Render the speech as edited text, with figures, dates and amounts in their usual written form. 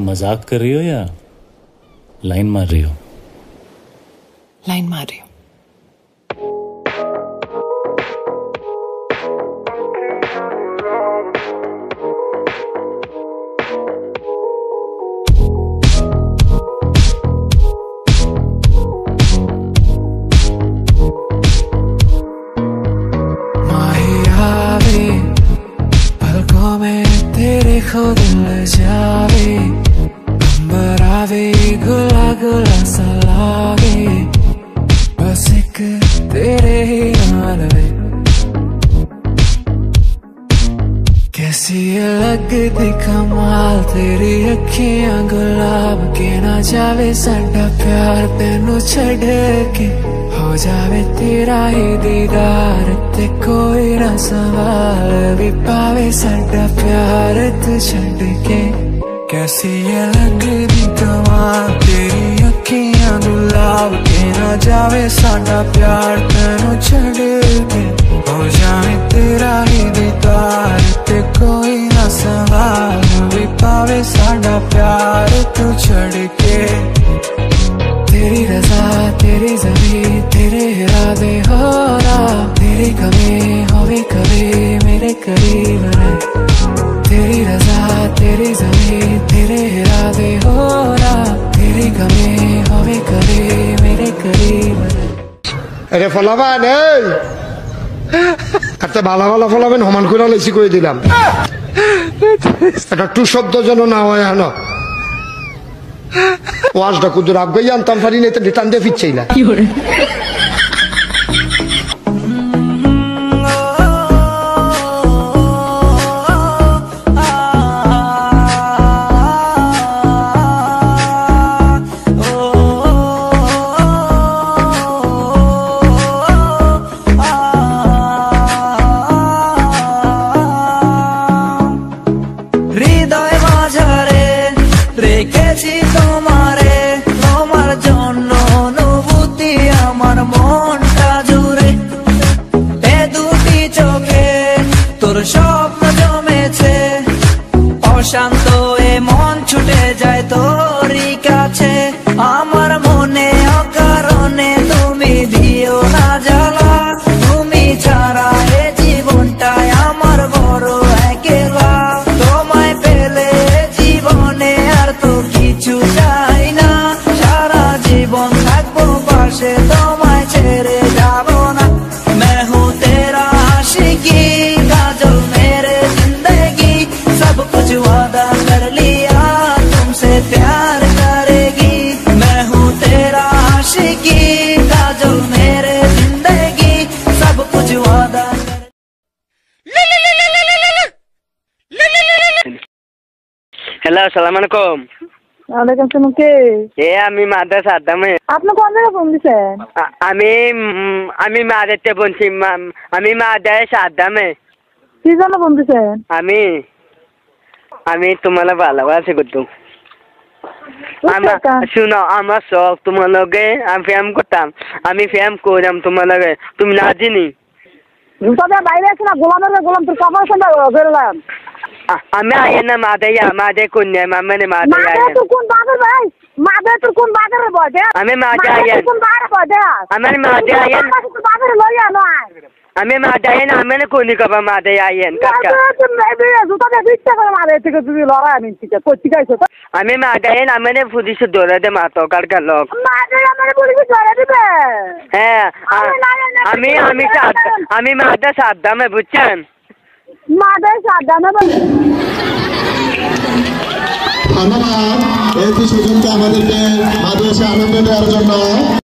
मजाक कर रही हो या लाइन मार रही हो? लाइन मार रही हो। पलकों में तेरे खुद ले जावे, अंबर आवे गुला गुला सा लागे, बस एक तेरे ही नाल वे। कैसी लगदी कमाल तेरी अखियां गुलाब के, ना जावे साडा प्यार तेनू छड़ के, हो जावे तेरा ही दीदार ते कोई ना सवाल भी पावे साडा प्यार तू छड़ के। कैसी ये लगदी कमाल तेरी अखियां गुलाब के, ना जावे साडा प्यार तेनू छड़ के, हो जावे तेरा ही दीदार ते कोई ना सवाल भी पावे साडा प्यार तू छड़ के। तेरी रज़ा तेरी ज़मीं तेरे इरादे हो रहा, तेरी कमी होवे कभी मेरे करीब रहे। तेरी रज़ा तेरी ज़मीं तेरे इरादे हो रहा, तेरी कमी होवे कभी मेरे करीब रहे। अरे फलाबान একটা ভালো ভালো ফলাবেন সমান করে লেছি করে দিলাম, এটা টু শব্দ যেন না হয়। হ্যাঁ ওয়াজটা কুদুর আগে জানতাম পারি না, তো টান দিয়ে ফিরছেই না। রেখেছি তোমারে, তোমার জন্য অনুভূতি আমার মনটা জুড়ে, এ দুটি চোখে তোর স্বপ্ন জমেছে, অশান্ত এ মন ছুটে যায় তোরই কাছে। আমার মনে অকারণে তুমি দিও না জ্বালা, তুমি ছাড়া এ জীবনটায় আমার বড় একলা। তোমায় পেলে জীবনে আর তো কিছু চাই না, সারা জীবন থাকবো পাশে, তোমায় ছেড়ে যাবো না। मैं हूँ तेरा आशिकी काजल मेरे जिंदगी, सब कुछ वादा कर लिया तुमसे प्यार करेगी। मैं हूँ तेरा आशिकी काजल मेरे जिंदगी, सब कुछ वादा कर। হ্যালো, আসসালামু আলাইকুম। ওয়ালাইকুম আসসালাম। কে? আমি মাদ্রাস আদামে। আপনি কোন জায়গায় ফোন দিছেন? আমি মাদারতে বলছি, আমি মাদ্রাস আদামে। কি জন্য ফোন দিছেন? আমি তোমার ভালোবাসি করতো। শুনো, আমার শখ তোমার লগে আমি ফ্যাম করতাম, আমি ফ্যাম করলাম তোমার লগে, তুমি না জানি। তবে বাইরে আছে না, গোলাম তোর কপাল সন্ধ্যা বেরোলাম। আমি আইন না মাদে কন্যা মানে মাদে তোর কোন বাগের ভাই, মাদে তোর কোন বাগের বদে? আমি মাদে আইন কোন বাগের বদে? আমার মাদে আইন বাগের লইয়া নয়, আমি মাদে আইন, আমি না কোনি কবা মাদে আইন কাকা। জুতাতে বিচ্ছা করে মাদে থেকে তুমি লড়াই আমি ঠিক আছে কই গাইছো তো? আমি মাদে আইন, আমি না পুলিশ ধরে দে মাতো কারকা লোক। মাদে আমারে পুলিশ ধরে দিবে? হ্যাঁ, আমি মাদে সাদ্দামে, বুঝছেন? মাদে সাদ্দামে ধন্যবাদ এই সুযোগটা আমাদেরকে মাদ্রাসা আনন্দ দেওয়ার জন্য।